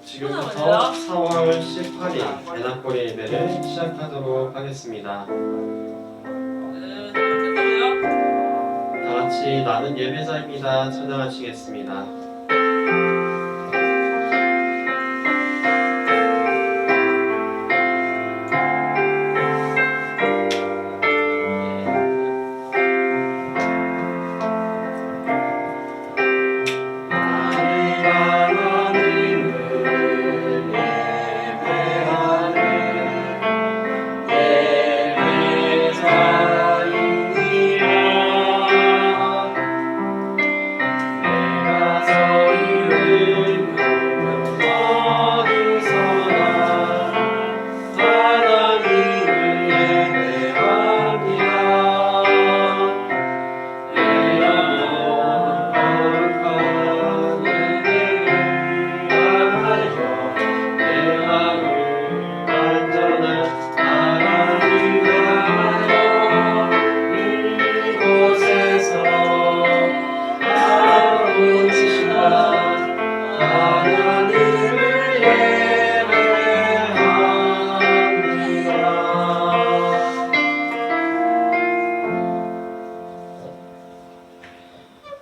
지금부터 4월 18일 애나꼬리 예배를 시작하도록 하겠습니다. 다 같이 나는 예배자입니다. 찬양하시겠습니다.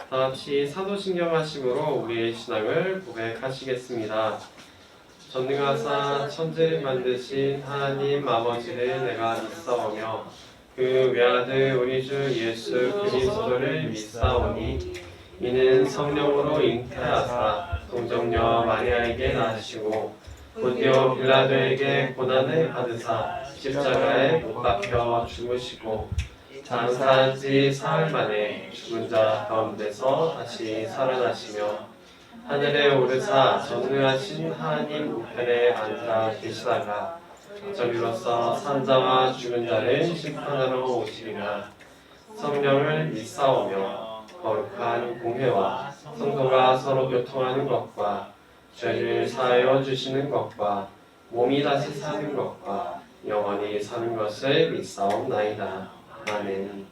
다같이 사도신경하심으로 우리의 신앙을 고백하시겠습니다. 전능하사 천지를 만드신 하나님 아버지를 내가 믿사오며 그 외아들 우리 주 예수 그리스도를 믿사오니 이는 성령으로 잉태하사 동정녀 마리아에게 낳으시고 본디오 빌라도에게 고난을 받으사 십자가에 못 박혀 죽으시고 장사한 지 사흘 만에 죽은 자 가운데서 다시 살아나시며 하늘에 오르사 전능하신 하나님 우편에 앉아 계시다가 저리로서 산자와 죽은 자를 심판하러 오시리라. 성령을 믿사오며 거룩한 공회와 성도가 서로 교통하는 것과 죄를 사하여 주시는 것과 몸이 다시 사는 것과 영원히 사는 것을 믿사옵나이다. 아멘.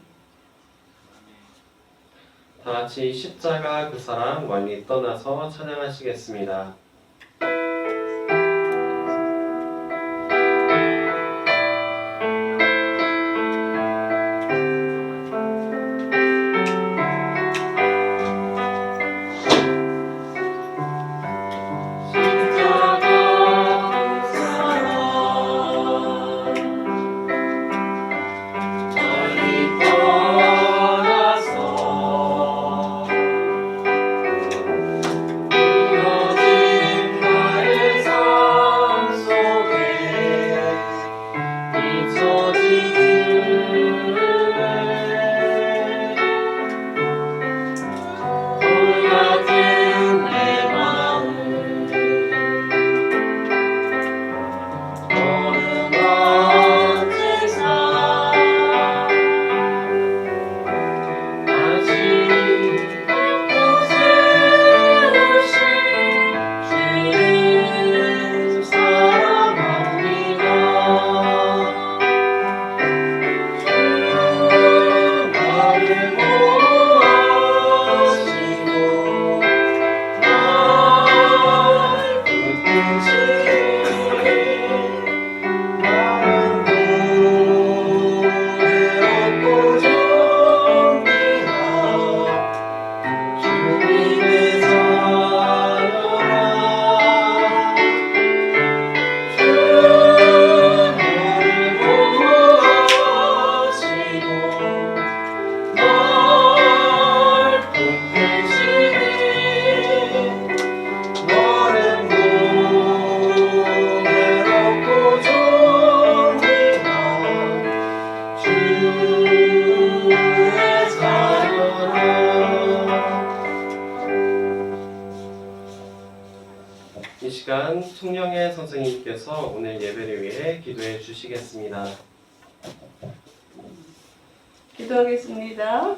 다같이 십자가 그 사랑 멀리 떠나서 찬양하시겠습니다. 이 시간 총령의 선생님께서 오늘 예배를 위해 기도해 주시겠습니다. 기도하겠습니다.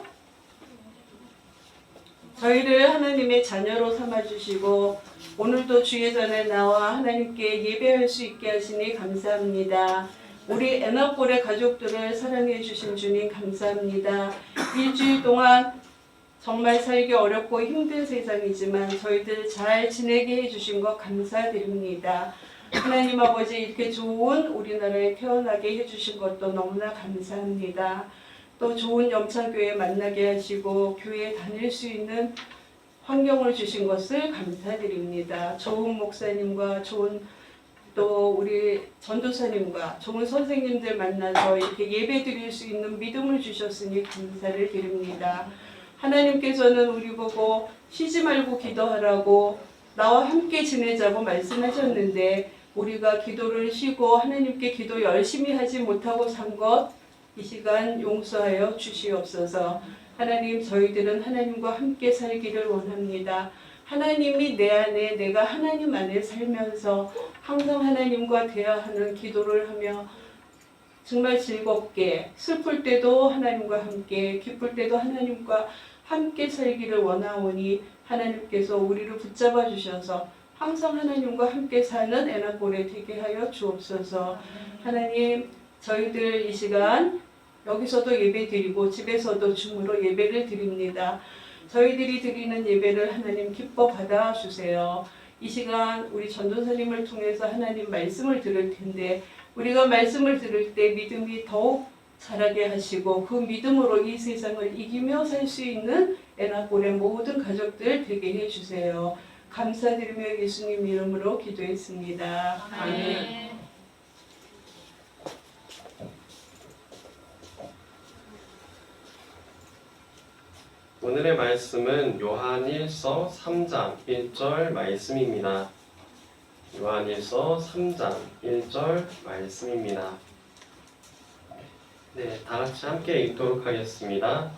저희를 하나님의 자녀로 삼아주시고 오늘도 주의 전에 나와 하나님께 예배할 수 있게 하시니 감사합니다. 우리 애나꼴의 가족들을 사랑해 주신 주님 감사합니다. 일주일 동안 정말 살기 어렵고 힘든 세상이지만 저희들 잘 지내게 해주신 것 감사드립니다. 하나님 아버지 이렇게 좋은 우리나라에 태어나게 해주신 것도 너무나 감사합니다. 또 좋은 영창교회 만나게 하시고 교회에 다닐 수 있는 환경을 주신 것을 감사드립니다. 좋은 목사님과 좋은 또 우리 전도사님과 좋은 선생님들 만나서 이렇게 예배 드릴 수 있는 믿음을 주셨으니 감사를 드립니다. 하나님께서는 우리 보고 쉬지 말고 기도하라고 나와 함께 지내자고 말씀하셨는데 우리가 기도를 쉬고 하나님께 기도 열심히 하지 못하고 산 것 이 시간 용서하여 주시옵소서. 하나님 저희들은 하나님과 함께 살기를 원합니다. 하나님이 내 안에 내가 하나님 안에 살면서 항상 하나님과 대화하는 기도를 하며 정말 즐겁게 슬플 때도 하나님과 함께 기쁠 때도 하나님과 함께 살기를 원하오니 하나님께서 우리를 붙잡아 주셔서 항상 하나님과 함께 사는 애나보레 되게 하여 주옵소서. 하나님 저희들 이 시간 여기서도 예배 드리고 집에서도 줌으로 예배를 드립니다. 저희들이 드리는 예배를 하나님 기뻐 받아주세요. 이 시간 우리 전도사님을 통해서 하나님 말씀을 들을 텐데 우리가 말씀을 들을 때 믿음이 더욱 자라게 하시고 그 믿음으로 이 세상을 이기며 살 수 있는 애나볼의 모든 가족들 되게 해주세요. 감사드리며 예수님 이름으로 기도했습니다. 아멘. 오늘의 말씀은 요한일서 3장 1절 말씀입니다. 요한일서 3장 1절 말씀입니다. 네, 다 같이 함께 읽도록 하겠습니다.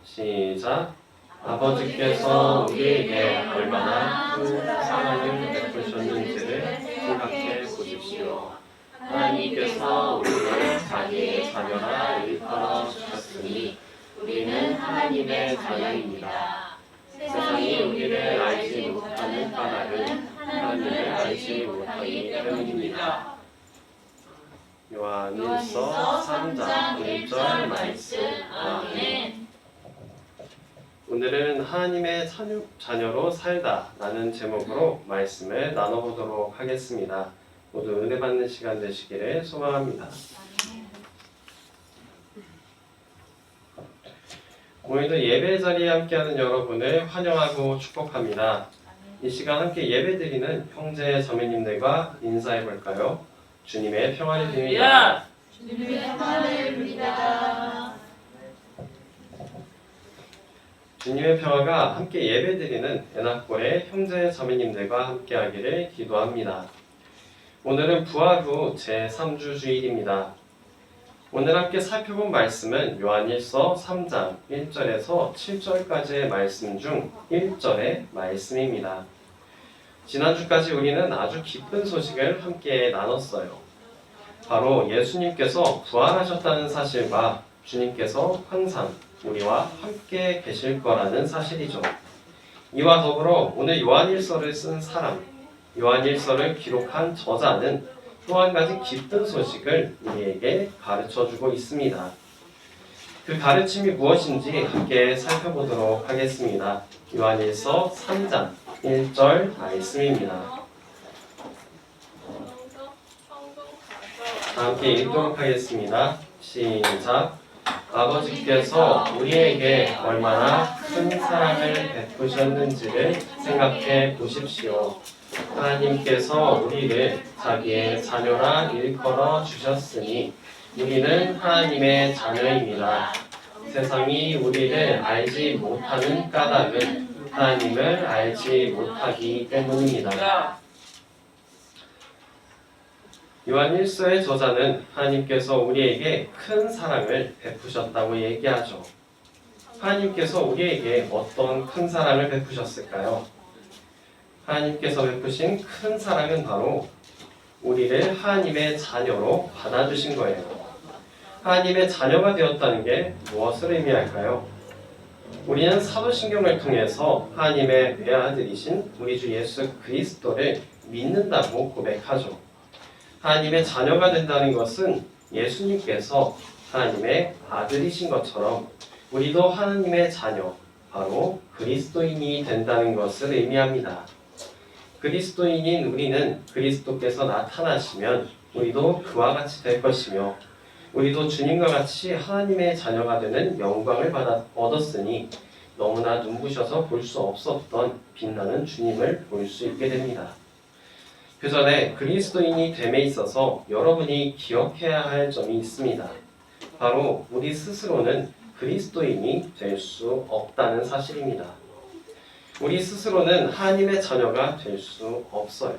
시작. 아버지께서 우리에게 얼마나 큰 사랑을 베푸셨는지를 생각해 보십시오. 하나님께서 우리를 자기의 자녀라 일컬어 주셨으니 우리는 하나님의 자녀입니다. 세상이 우리를 알지 못하는 까닭은 하나님을 알지 못하기 때문입니다. 요한일서 3장 1절 말씀. 아멘. 오늘은 하나님의 자녀로 살다 라는 제목으로 말씀을 나눠보도록 하겠습니다. 모두 은혜 받는 시간 되시기를 소망합니다. 오늘도 예배 자리에 함께하는 여러분을 환영하고 축복합니다. 이 시간 함께 예배드리는 형제 자매님들과 인사해 볼까요? 주님의 평안이 빕니다. 주님의 평안을 빕니다. 주님의 평화가 함께 예배드리는 애나골의 형제 자매님들과 함께하기를 기도합니다. 오늘은 부활 후 제3주 주일입니다. 오늘 함께 살펴본 말씀은 요한일서 3장 1절에서 7절까지의 말씀 중 1절의 말씀입니다. 지난주까지 우리는 아주 기쁜 소식을 함께 나눴어요. 바로 예수님께서 부활하셨다는 사실과 주님께서 항상 우리와 함께 계실 거라는 사실이죠. 이와 더불어 오늘 요한일서를 쓴 사람, 요한일서를 기록한 저자는 또 한 가지 기쁜 소식을 우리에게 가르쳐주고 있습니다. 그 가르침이 무엇인지 함께 살펴보도록 하겠습니다. 요한일서 3장 1절 말씀입니다. 함께 읽도록 하겠습니다. 시작. 아버지께서 우리에게 얼마나 큰 사랑을 베푸셨는지를 생각해 보십시오. 하나님께서 우리를 자기의 자녀라 일컬어 주셨으니 우리는 하나님의 자녀입니다. 세상이 우리를 알지 못하는 까닭은 하나님을 알지 못하기 때문입니다. 요한일서의 저자는 하나님께서 우리에게 큰 사랑을 베푸셨다고 얘기하죠. 하나님께서 우리에게 어떤 큰 사랑을 베푸셨을까요? 하나님께서 베푸신 큰 사랑은 바로 우리를 하나님의 자녀로 받아주신 거예요. 하나님의 자녀가 되었다는 게 무엇을 의미할까요? 우리는 사도신경을 통해서 하나님의 외아들이신 우리 주 예수 그리스도를 믿는다고 고백하죠. 하나님의 자녀가 된다는 것은 예수님께서 하나님의 아들이신 것처럼 우리도 하나님의 자녀, 바로 그리스도인이 된다는 것을 의미합니다. 그리스도인인 우리는 그리스도께서 나타나시면 우리도 그와 같이 될 것이며 우리도 주님과 같이 하나님의 자녀가 되는 영광을 얻었으니 너무나 눈부셔서 볼 수 없었던 빛나는 주님을 볼 수 있게 됩니다. 그 전에 그리스도인이 됨에 있어서 여러분이 기억해야 할 점이 있습니다. 바로 우리 스스로는 그리스도인이 될 수 없다는 사실입니다. 우리 스스로는 하나님의 자녀가 될 수 없어요.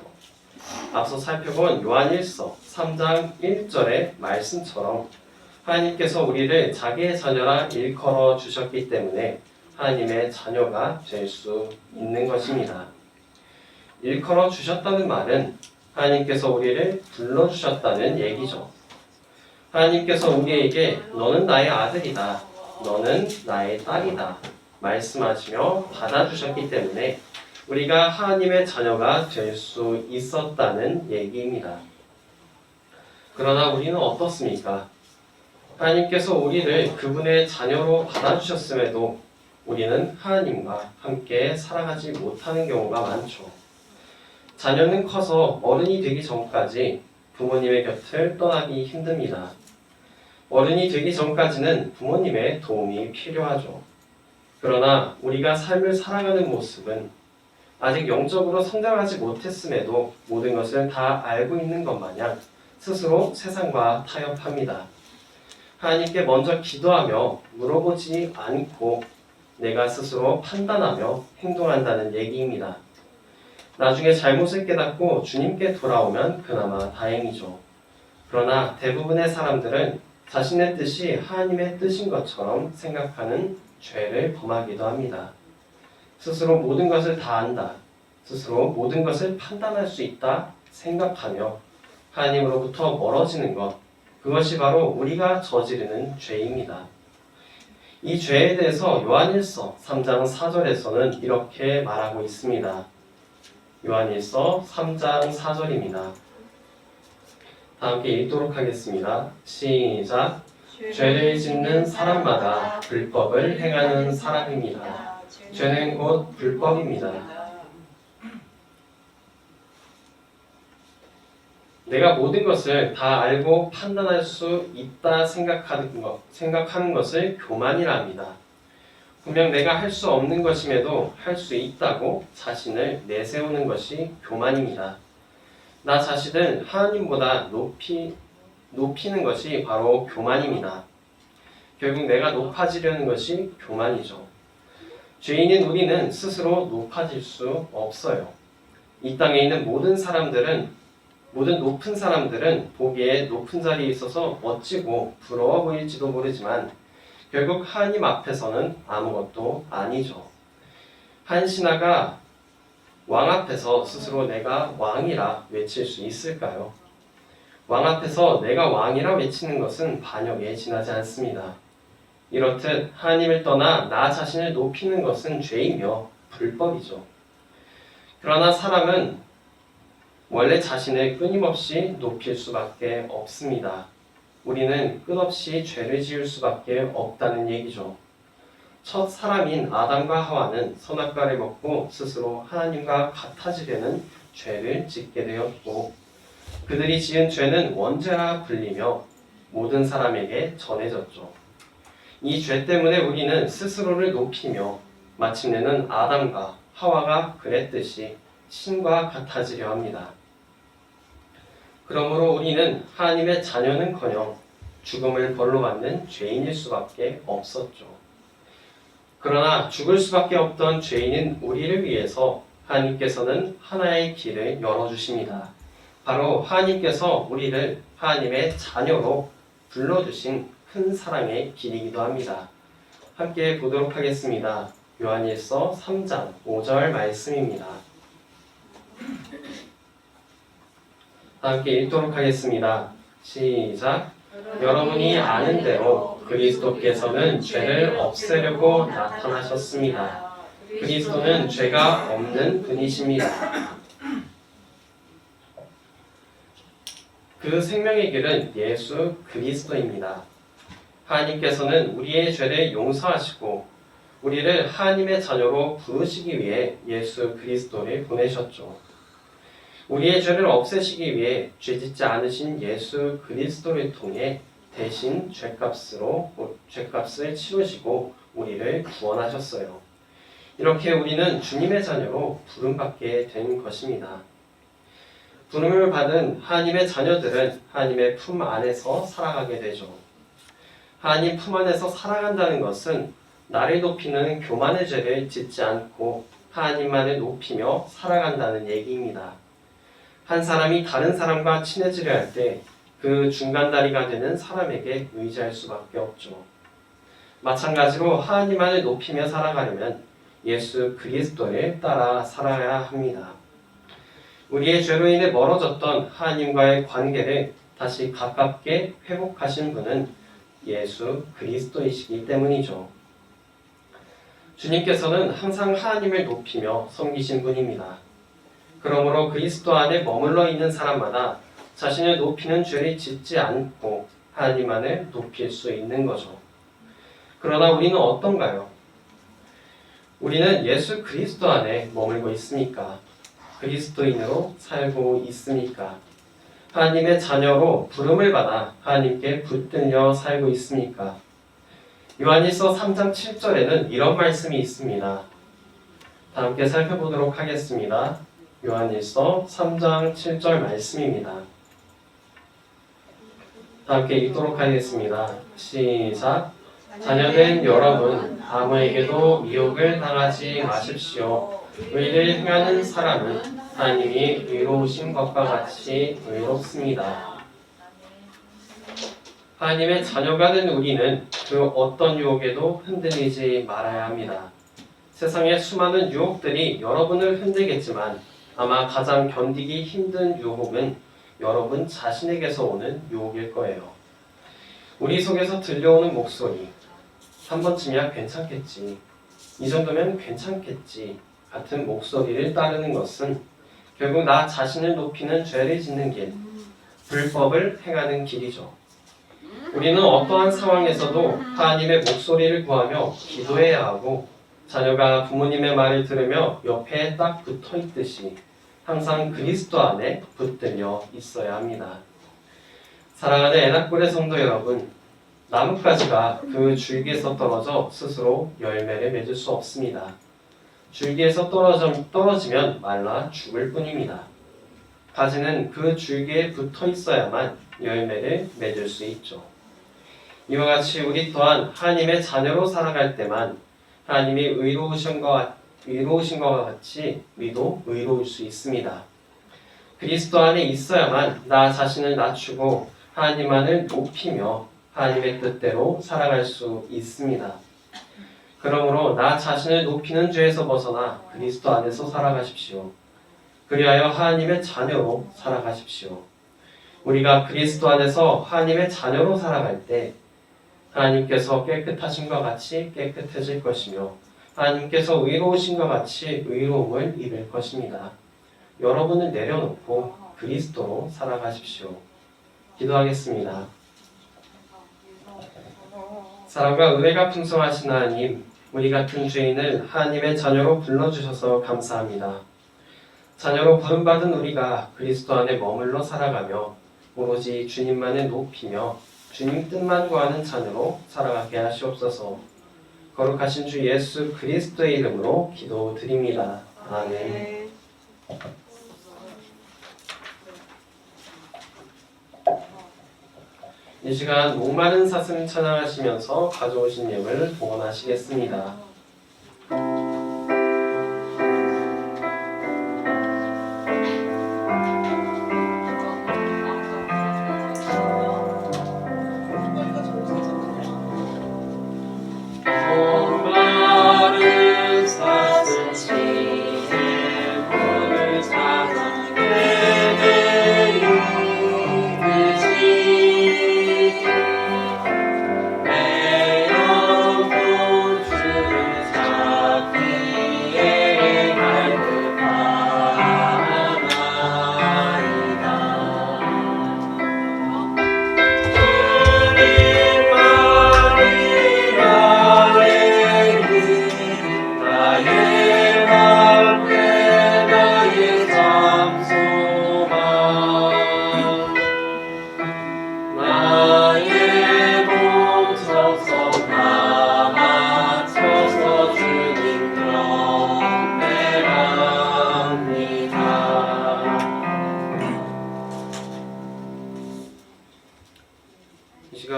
앞서 살펴본 요한일서 3장 1절의 말씀처럼 하나님께서 우리를 자기의 자녀라 일컬어 주셨기 때문에 하나님의 자녀가 될 수 있는 것입니다. 일컬어 주셨다는 말은 하나님께서 우리를 불러주셨다는 얘기죠. 하나님께서 우리에게 너는 나의 아들이다, 너는 나의 딸이다 말씀하시며 받아주셨기 때문에 우리가 하나님의 자녀가 될 수 있었다는 얘기입니다. 그러나 우리는 어떻습니까? 하나님께서 우리를 그분의 자녀로 받아주셨음에도 우리는 하나님과 함께 살아가지 못하는 경우가 많죠. 자녀는 커서 어른이 되기 전까지 부모님의 곁을 떠나기 힘듭니다. 어른이 되기 전까지는 부모님의 도움이 필요하죠. 그러나 우리가 삶을 살아가는 모습은 아직 영적으로 성장하지 못했음에도 모든 것을 다 알고 있는 것 마냥 스스로 세상과 타협합니다. 하나님께 먼저 기도하며 물어보지 않고 내가 스스로 판단하며 행동한다는 얘기입니다. 나중에 잘못을 깨닫고 주님께 돌아오면 그나마 다행이죠. 그러나 대부분의 사람들은 자신의 뜻이 하나님의 뜻인 것처럼 생각하는 죄를 범하기도 합니다. 스스로 모든 것을 다 안다, 스스로 모든 것을 판단할 수 있다 생각하며 하나님으로부터 멀어지는 것, 그것이 바로 우리가 저지르는 죄입니다. 이 죄에 대해서 요한일서 3장 4절에서는 이렇게 말하고 있습니다. 요한일서 3장 4절입니다. 다 함께 읽도록 하겠습니다. 시작. 죄를 짓는 사람마다 불법을 행하는 사람입니다. 죄는 곧 불법입니다. 내가 모든 것을 다 알고 판단할 수 있다 생각하는 것을 교만이라 합니다. 분명 내가 할 수 없는 것임에도 할 수 있다고 자신을 내세우는 것이 교만입니다. 나 자신을 하나님보다 높이는 것이 바로 교만입니다. 결국 내가 높아지려는 것이 교만이죠. 죄인인 우리는 스스로 높아질 수 없어요. 이 땅에 있는 모든 높은 사람들은 보기에 높은 자리에 있어서 멋지고 부러워 보일지도 모르지만 결국 하나님 앞에서는 아무것도 아니죠. 한 신하가 왕 앞에서 스스로 내가 왕이라 외칠 수 있을까요? 왕 앞에서 내가 왕이라 외치는 것은 반역에 지나지 않습니다. 이렇듯 하나님을 떠나 나 자신을 높이는 것은 죄이며 불법이죠. 그러나 사람은 원래 자신을 끊임없이 높일 수밖에 없습니다. 우리는 끝없이 죄를 지을 수밖에 없다는 얘기죠. 첫 사람인 아담과 하와는 선악과를 먹고 스스로 하나님과 같아지려는 죄를 짓게 되었고 그들이 지은 죄는 원죄라 불리며 모든 사람에게 전해졌죠. 이 죄 때문에 우리는 스스로를 높이며 마침내는 아담과 하와가 그랬듯이 신과 같아지려 합니다. 그러므로 우리는 하나님의 자녀는커녕 죽음을 벌로 받는 죄인일 수밖에 없었죠. 그러나 죽을 수밖에 없던 죄인인 우리를 위해서 하나님께서는 하나의 길을 열어주십니다. 바로 하나님께서 우리를 하나님의 자녀로 불러주신 큰 사랑의 길이기도 합니다. 함께 보도록 하겠습니다. 요한일서 3장 5절 말씀입니다. 함께 읽도록 하겠습니다. 시작. 여러분이 아는 대로 그리스도께서는 죄를 없애려고 나타나셨습니다. 그리스도는 죄가 없는 분이십니다. 그 생명의 길은 예수 그리스도입니다. 하나님께서는 우리의 죄를 용서하시고 우리를 하나님의 자녀로 부르시기 위해 예수 그리스도를 보내셨죠. 우리의 죄를 없애시기 위해 죄짓지 않으신 예수 그리스도를 통해 대신 죄값을 치르시고 우리를 구원하셨어요. 이렇게 우리는 주님의 자녀로 부름받게 된 것입니다. 부름을 받은 하나님의 자녀들은 하나님의 품 안에서 살아가게 되죠. 하나님 품 안에서 살아간다는 것은 나를 높이는 교만의 죄를 짓지 않고 하나님만을 높이며 살아간다는 얘기입니다. 한 사람이 다른 사람과 친해지려 할 때 그 중간다리가 되는 사람에게 의지할 수밖에 없죠. 마찬가지로 하나님만을 높이며 살아가려면 예수 그리스도를 따라 살아야 합니다. 우리의 죄로 인해 멀어졌던 하나님과의 관계를 다시 가깝게 회복하신 분은 예수 그리스도이시기 때문이죠. 주님께서는 항상 하나님을 높이며 섬기신 분입니다. 그러므로 그리스도 안에 머물러 있는 사람마다 자신을 높이는 죄를 짓지 않고 하나님만을 높일 수 있는 거죠. 그러나 우리는 어떤가요? 우리는 예수 그리스도 안에 머물고 있습니까? 그리스도인으로 살고 있습니까? 하나님의 자녀로 부름을 받아 하나님께 붙들려 살고 있습니까? 요한일서 3장 7절에는 이런 말씀이 있습니다. 다 함께 살펴보도록 하겠습니다. 요한일서 3장 7절 말씀입니다. 다 함께 읽도록 하겠습니다. 시작. 자녀된 여러분, 아무에게도 미혹을 당하지 마십시오. 의를 행하는 사람은 하나님이 의로우신 것과 같이 의롭습니다. 하나님의 자녀가 된 우리는 그 어떤 유혹에도 흔들리지 말아야 합니다. 세상의 수많은 유혹들이 여러분을 흔들겠지만 아마 가장 견디기 힘든 유혹은 여러분 자신에게서 오는 유혹일 거예요. 우리 속에서 들려오는 목소리, 한 번쯤이야 괜찮겠지, 이 정도면 괜찮겠지 같은 목소리를 따르는 것은 결국 나 자신을 높이는 죄를 짓는 길, 불법을 행하는 길이죠. 우리는 어떠한 상황에서도 하나님의 목소리를 구하며 기도해야 하고, 자녀가 부모님의 말을 들으며 옆에 딱 붙어 있듯이 항상 그리스도 안에 붙들려 있어야 합니다. 사랑하는 애낙골의 성도 여러분, 나뭇가지가 그 줄기에서 떨어져 스스로 열매를 맺을 수 없습니다. 줄기에서 떨어지면 말라 죽을 뿐입니다. 가지는 그 줄기에 붙어 있어야만 열매를 맺을 수 있죠. 이와 같이 우리 또한 하나님의 자녀로 살아갈 때만 하나님이 의로우신 것과 같이 우리도 의로울 수 있습니다. 그리스도 안에 있어야만 나 자신을 낮추고 하나님만을 높이며 하나님의 뜻대로 살아갈 수 있습니다. 그러므로 나 자신을 높이는 죄에서 벗어나 그리스도 안에서 살아가십시오. 그리하여 하나님의 자녀로 살아가십시오. 우리가 그리스도 안에서 하나님의 자녀로 살아갈 때 하나님께서 깨끗하신 것 같이 깨끗해질 것이며 하나님께서 의로우신 것 같이 의로움을 입을 것입니다. 여러분을 내려놓고 그리스도로 살아가십시오. 기도하겠습니다. 사랑과 은혜가 풍성하신 하나님, 우리 같은 죄인을 하나님의 자녀로 불러주셔서 감사합니다. 자녀로 부름받은 우리가 그리스도 안에 머물러 살아가며 오로지 주님만을 높이며 주님 뜻만 구하는 자녀로 살아가게 하시옵소서. 거룩하신 주 예수 그리스도의 이름으로 기도드립니다. 아멘. 이 시간 목마른 사슴 찬양하시면서 가져오신 예물 봉헌하시겠습니다.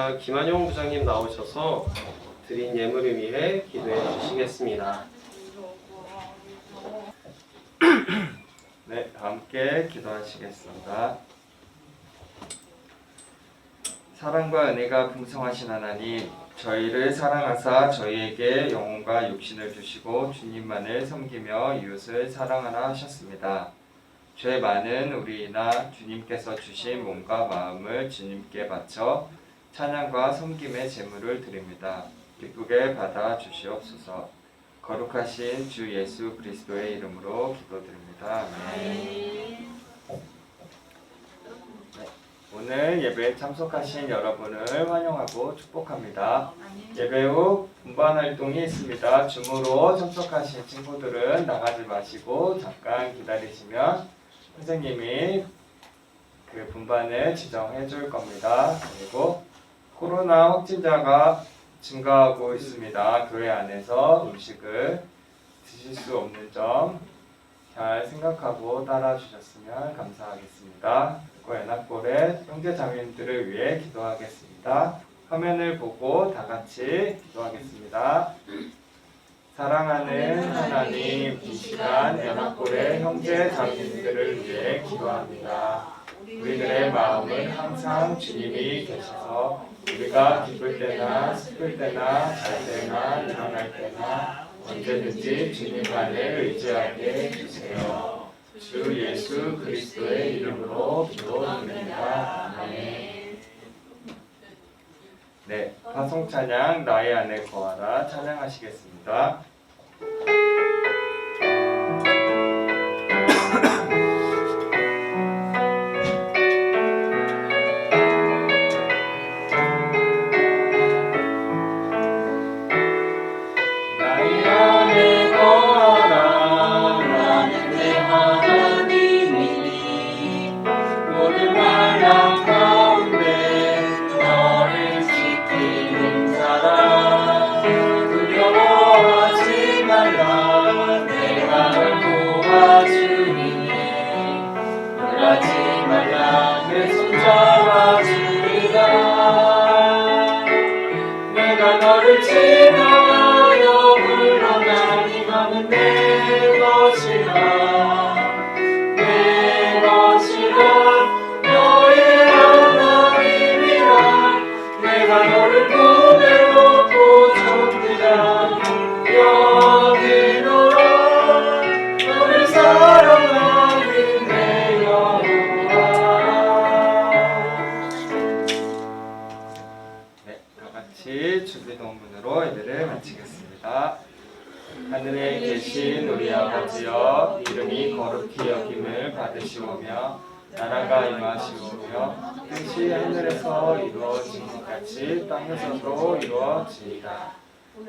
이따가 김한용 부장님 나오셔서 드린 예물을 위해 기도해 주시겠습니다. 네, 함께 기도하시겠습니다. 사랑과 은혜가 풍성하신 하나님, 저희를 사랑하사 저희에게 영혼과 육신을 주시고 주님만을 섬기며 이웃을 사랑하라 하셨습니다. 죄 많은 우리나 주님께서 주신 몸과 마음을 주님께 바쳐 찬양과 섬김의 제물을 드립니다. 기쁘게 받아 주시옵소서. 거룩하신 주 예수 그리스도의 이름으로 기도드립니다. 아멘. 오늘 예배에 참석하신 여러분을 환영하고 축복합니다. 예배 후 분반 활동이 있습니다. 줌으로 참석하신 친구들은 나가지 마시고 잠깐 기다리시면 선생님이 그 분반을 지정해 줄 겁니다. 그리고 코로나 확진자가 증가하고 있습니다. 교회 안에서 음식을 드실 수 없는 점 잘 생각하고 따라 주셨으면 감사하겠습니다. 그리고 연합골의 형제 자매님들을 위해 기도하겠습니다. 화면을 보고 다 같이 기도하겠습니다. 사랑하는 하나님, 이 시간 연합골의 형제 자매님들을 위해 기도합니다. 우리들의 마음은 항상 주님이 계셔서 우리가 기쁠 때나 슬플 때나 잘 때나 일어날 때나 언제든지 주님만을 의지하게 해주세요. 주 예수 그리스도의 이름으로 기도드립니다. 아멘. 네, 파송 찬양 나의 안에 거하라 찬양하시겠습니다. 주기도문으로 예배를 마치겠습니다. 하늘에 계신 우리 아버지여, 이름이 거룩히 여김을 받으시오며 나라가 임하시오며 뜻이 하늘에서 이루어진 것 같이 땅에서도 이루어지이다.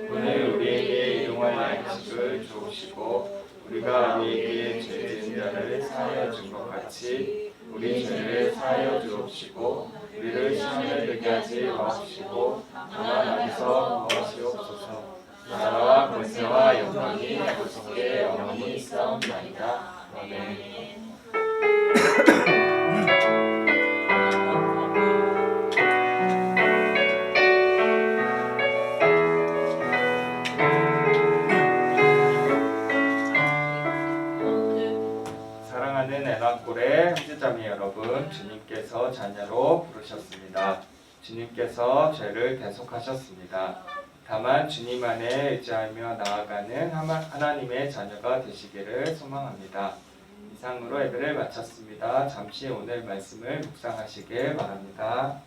오늘 우리에게 일용할 양식을 주옵시고 우리가 우리에게 죄 지은 자를 사하여 준 것 같이 우리 죄를 사하여 주옵시고 우리를 시험에 들게 하지 마옵시고 다만 악에서 구하시옵소서. 나라와 권세와 영광이 아버지께 영원히 있사옵나이다. 아멘. 사랑하는 애나골의 형제자매 여러분, 주님께서 자녀로 부르셨습니다. 주님께서 죄를 대속하셨습니다. 다만 주님 안에 의지하며 나아가는 하나님의 자녀가 되시기를 소망합니다. 이상으로 예배를 마쳤습니다. 잠시 오늘 말씀을 묵상하시길 바랍니다.